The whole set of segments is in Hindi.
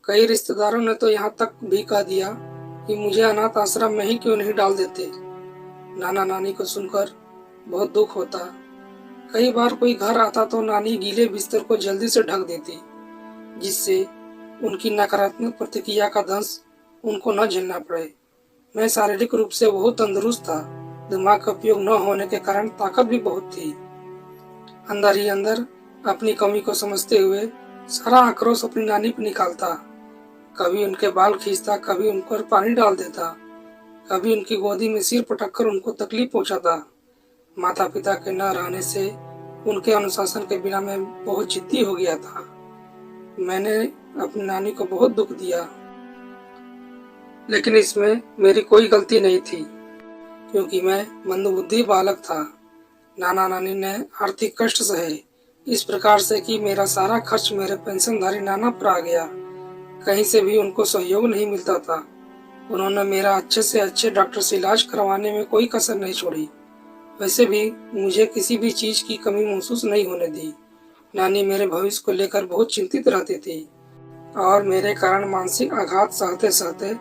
कई रिश्तेदारों ने तो यहाँ तक भी कह दिया कि मुझे अनाथ आश्रम में ही क्यों नहीं डाल देते। नाना नानी को सुनकर बहुत दुख होता। कई बार कोई घर आता तो नानी गीले बिस्तर को जल्दी से ढक देती, जिससे उनकी नकारात्मक प्रतिक्रिया का दंश उनको न झेलना पड़े। मैं शारीरिक रूप से बहुत तंदुरुस्त था। दिमाग का उपयोग न होने के कारण ताकत भी बहुत थी। अंदर ही अंदर अपनी कमी को समझते हुए सारा आक्रोश अपनी नानी पर निकालता। कभी उनके बाल खींचता, कभी उन पर पानी डाल देता, कभी उनकी गोदी में सिर पटक कर उनको तकलीफ पहुंचाता। माता पिता के न रहने से उनके अनुशासन के बिना मैं बहुत जिद्दी हो गया था। मैंने अपनी नानी को बहुत दुख दिया, लेकिन इसमें मेरी कोई गलती नहीं थी, क्योंकि मैं मंदबुद्धि बालक था। नाना नानी ने आर्थिक कष्ट सहे इस प्रकार से कि मेरा सारा खर्च मेरे पेंशनधारी नाना पर आ गया। कहीं से भी उनको सहयोग नहीं मिलता था। उन्होंने मेरा अच्छे से अच्छे डॉक्टर से इलाज करवाने में कोई कसर नहीं छोड़ी। वैसे भी मुझे किसी भी चीज की कमी महसूस नहीं होने दी। नानी मेरे भविष्य को लेकर बहुत चिंतित रहती थी और मेरे कारण मानसिक आघात सहते सहते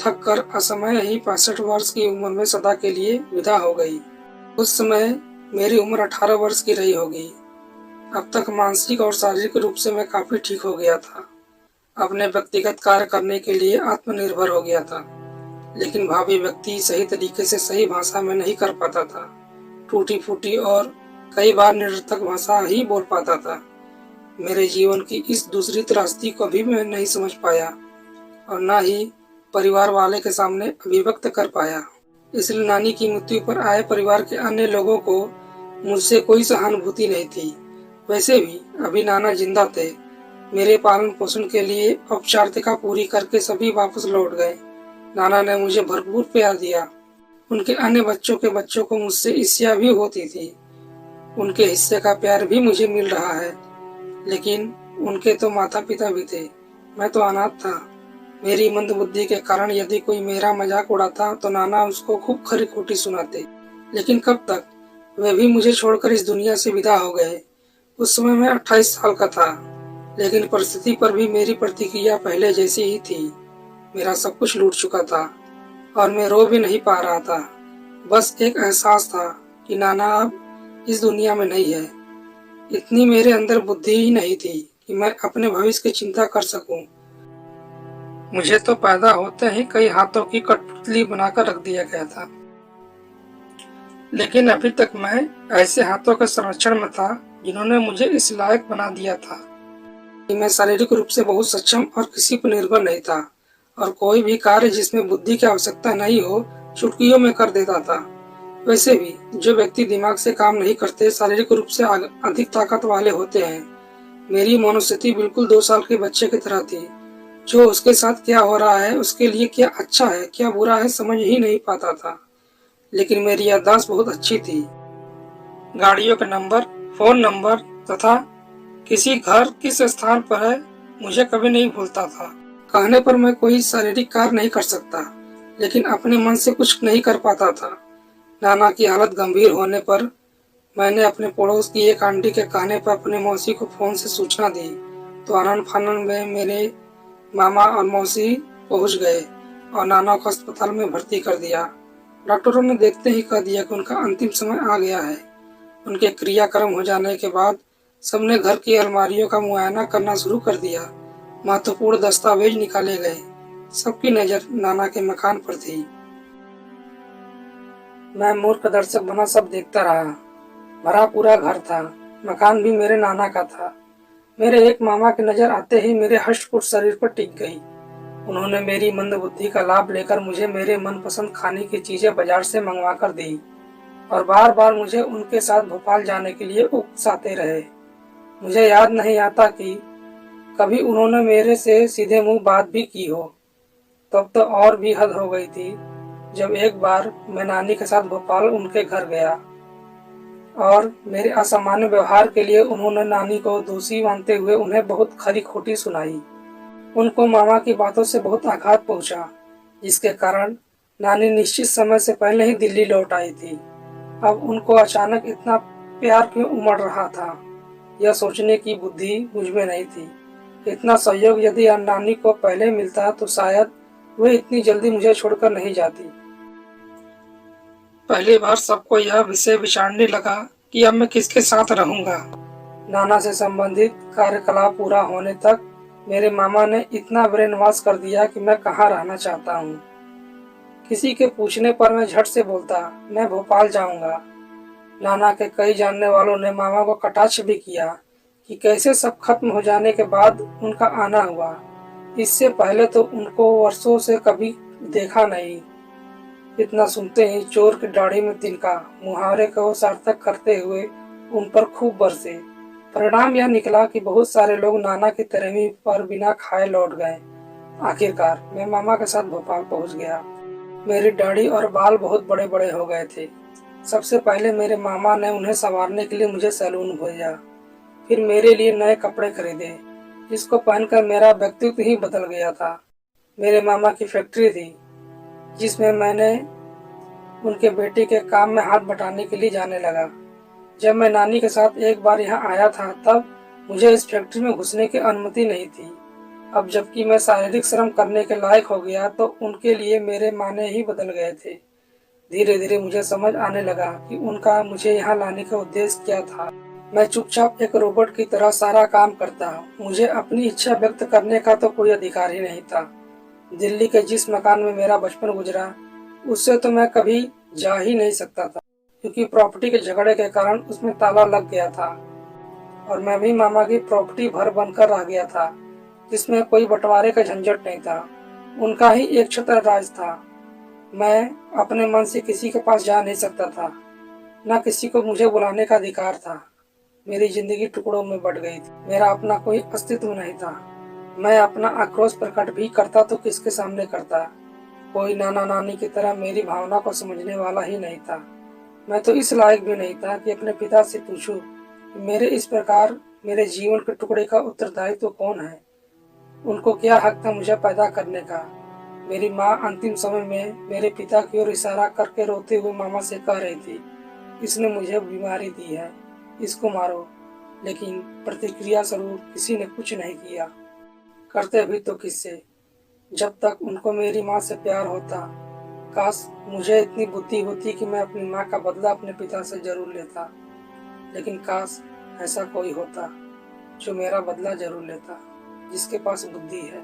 थक कर असमय ही 65 वर्ष की उम्र में सदा के लिए विदा हो गई। उस समय मेरी उम्र 18 वर्ष की रही होगी। अब तक मानसिक और शारीरिक रूप से मैं काफी ठीक हो गया था। अपने व्यक्तिगत कार्य करने के लिए आत्मनिर्भर हो गया था, लेकिन भावी व्यक्ति सही तरीके से सही भाषा में नहीं कर पाता था। टूटी फूटी और कई बार निरर्थक भाषा ही बोल पाता था। मेरे जीवन की इस दूसरी त्रासदी को भी मैं नहीं समझ पाया और न ही परिवार वाले के सामने अभिव्यक्त कर पाया। इसलिए नानी की मृत्यु पर आए परिवार के अन्य लोगों को मुझसे कोई सहानुभूति नहीं थी। वैसे भी अभी नाना जिंदा थे। मेरे पालन पोषण के लिए औपचारिकता पूरी करके सभी वापस लौट गए। नाना ने मुझे भरपूर प्यार दिया। उनके अन्य बच्चों के बच्चों को मुझसे ईर्ष्या भी होती थी। उनके हिस्से का प्यार भी मुझे मिल रहा है, लेकिन उनके तो माता पिता भी थे। मैं तो अनाथ था। मेरी मंदबुद्धि के कारण यदि कोई मेरा मजाक उड़ाता तो नाना उसको खूब खरी खोटी सुनाते। लेकिन कब तक? वे भी मुझे छोड़कर इस दुनिया से विदा हो गए। उस समय मैं 28 साल का था, लेकिन परिस्थिति पर भी मेरी प्रतिक्रिया पहले जैसी ही थी। मेरा सब कुछ लूट चुका था और मैं रो भी नहीं पा रहा था। बस एक एहसास था कि नाना अब इस दुनिया में नहीं है। इतनी मेरे अंदर बुद्धि ही नहीं थी कि मैं अपने भविष्य की चिंता कर सकूं। मुझे तो पैदा होते ही कई हाथों की कठपुतली बनाकर रख दिया गया था, लेकिन अभी तक मैं ऐसे हाथों के संरक्षण में था जिन्होंने मुझे इस लायक बना दिया था कि मैं शारीरिक रूप से बहुत सक्षम और किसी पर निर्भर नहीं था और कोई भी कार्य जिसमें बुद्धि की आवश्यकता नहीं हो चुटकियों में कर देता था। वैसे भी जो व्यक्ति दिमाग से काम नहीं करते शारीरिक रूप से अधिक ताकत वाले होते हैं। मेरी मनोस्थिति बिल्कुल 2 साल के बच्चे की तरह थी, जो उसके साथ क्या हो रहा है, उसके लिए क्या अच्छा है क्या बुरा है समझ ही नहीं पाता था। लेकिन मेरी याददाश्त बहुत अच्छी थी। गाड़ियों के नंबर, फोन नंबर तथा किसी घर किस स्थान पर है मुझे कभी नहीं भूलता था। कहने पर मैं कोई शारीरिक कार्य नहीं कर सकता, लेकिन अपने मन से कुछ नहीं कर पाता था। नाना की हालत गंभीर होने पर मैंने अपने पड़ोस की एक आंटी के कहने पर अपनी मौसी को फोन से सूचना दी, तो आनन फानन में मेरे मामा और मौसी पहुंच गए और नाना को अस्पताल में भर्ती कर दिया। डॉक्टरों ने देखते ही कह दिया कि उनका अंतिम समय आ गया है। उनके क्रियाक्रम हो जाने के बाद सबने घर की अलमारियों का मुआयना करना शुरू कर दिया। महत्वपूर्ण दस्तावेज निकाले गए। सबकी नजर नाना के मकान पर थी। मैं मूर्ख दर्शक बना सब देखता रहा। भरा पूरा घर था। मकान भी मेरे नाना का था। मेरे एक मामा की नजर आते ही मेरे हष्ट-पुष्ट शरीर पर टिक गई। उन्होंने मेरी मंदबुद्धि का लाभ लेकर मुझे मेरे मनपसंद खाने की चीजें बाजार से मंगवा कर दी और बार बार मुझे उनके साथ भोपाल जाने के लिए उकसाते रहे। मुझे याद नहीं आता कि कभी उन्होंने मेरे से सीधे मुंह बात भी की हो। तब तो और भी हद हो गई थी जब एक बार मैं नानी के साथ भोपाल उनके घर गया और मेरे असामान्य व्यवहार के लिए उन्होंने नानी को दोषी मानते हुए उन्हें बहुत खरी खोटी सुनाई। उनको मामा की बातों से बहुत आघात पहुंचा, जिसके कारण नानी निश्चित समय से पहले ही दिल्ली लौट आई थी। अब उनको अचानक इतना प्यार क्यों उमड़ रहा था, यह सोचने की बुद्धि मुझ में नहीं थी। इतना सहयोग यदि नानी को पहले मिलता तो शायद वे इतनी जल्दी मुझे छोड़कर नहीं जाती। पहली बार सबको यह विषय विचारने लगा कि अब मैं किसके साथ रहूंगा। नाना से संबंधित कार्यकलाप पूरा होने तक मेरे मामा ने इतना ब्रेन वॉश कर दिया कि मैं कहाँ रहना चाहता हूँ। किसी के पूछने पर मैं झट से बोलता, मैं भोपाल जाऊंगा। नाना के कई जानने वालों ने मामा को कटाक्ष भी किया कि कैसे सब खत्म हो जाने के बाद उनका आना हुआ। इससे पहले तो उनको वर्षों से कभी देखा नहीं। इतना सुनते ही चोर की दाढ़ी में तिनका मुहावरे को सार्थक करते हुए उन पर खूब बरसे। परिणाम यह निकला कि बहुत सारे लोग नाना की तरह पर बिना खाए लौट गए। आखिरकार मैं मामा के साथ भोपाल पहुंच गया। मेरी दाढ़ी और बाल बहुत बड़े बड़े हो गए थे। सबसे पहले मेरे मामा ने उन्हें संवारने के लिए मुझे सैलून भेजा। फिर मेरे लिए नए कपड़े खरीदे, जिसको पहनकर मेरा व्यक्तित्व ही बदल गया था। मेरे मामा की फैक्ट्री थी, जिसमें मैंने उनके बेटे के काम में हाथ बटाने के लिए जाने लगा। जब मैं नानी के साथ एक बार यहाँ आया था, तब मुझे इस फैक्ट्री में घुसने की अनुमति नहीं थी। अब जबकि मैं शारीरिक श्रम करने के लायक हो गया, तो उनके लिए मेरे मायने ही बदल गए थे। धीरे धीरे मुझे समझ आने लगा कि उनका मुझे यहाँ लाने का उद्देश्य क्या था। मैं चुपचाप एक रोबोट की तरह सारा काम करता। मुझे अपनी इच्छा व्यक्त करने का तो कोई अधिकार ही नहीं था। दिल्ली के जिस मकान में मेरा बचपन गुजरा, उससे तो मैं कभी जा ही नहीं सकता था, क्योंकि प्रॉपर्टी के झगड़े के कारण उसमें ताला लग गया था और मैं भी मामा की प्रॉपर्टी भर बनकर रह गया था, जिसमें कोई बंटवारे का झंझट नहीं था। उनका ही एक छत्र राज था। मैं अपने मन से किसी के पास जा नहीं सकता था, न किसी को मुझे बुलाने का अधिकार था। मेरी जिंदगी टुकड़ों में बट गई थी। मेरा अपना कोई अस्तित्व नहीं था। मैं अपना आक्रोश प्रकट भी करता तो किसके सामने करता। कोई नाना नानी की तरह मेरी भावना को समझने वाला ही नहीं था। मैं तो इस लायक भी नहीं था कि अपने पिता से पूछूं कि मेरे इस प्रकार मेरे जीवन के टुकड़े का उत्तरदायित्व कौन है। उनको क्या हक था मुझे पैदा करने का। मेरी माँ अंतिम समय में मेरे पिता की ओर इशारा करके रोते हुए मामा से कह रही थी, इसने मुझे बीमारी दी है, इसको मारो। लेकिन प्रतिक्रिया स्वरूप किसी ने कुछ नहीं किया। करते भी तो किससे, जब तक उनको मेरी माँ से प्यार होता। काश मुझे इतनी बुद्धि होती कि मैं अपनी माँ का बदला अपने पिता से जरूर लेता। लेकिन काश ऐसा कोई होता जो मेरा बदला जरूर लेता, जिसके पास बुद्धि है।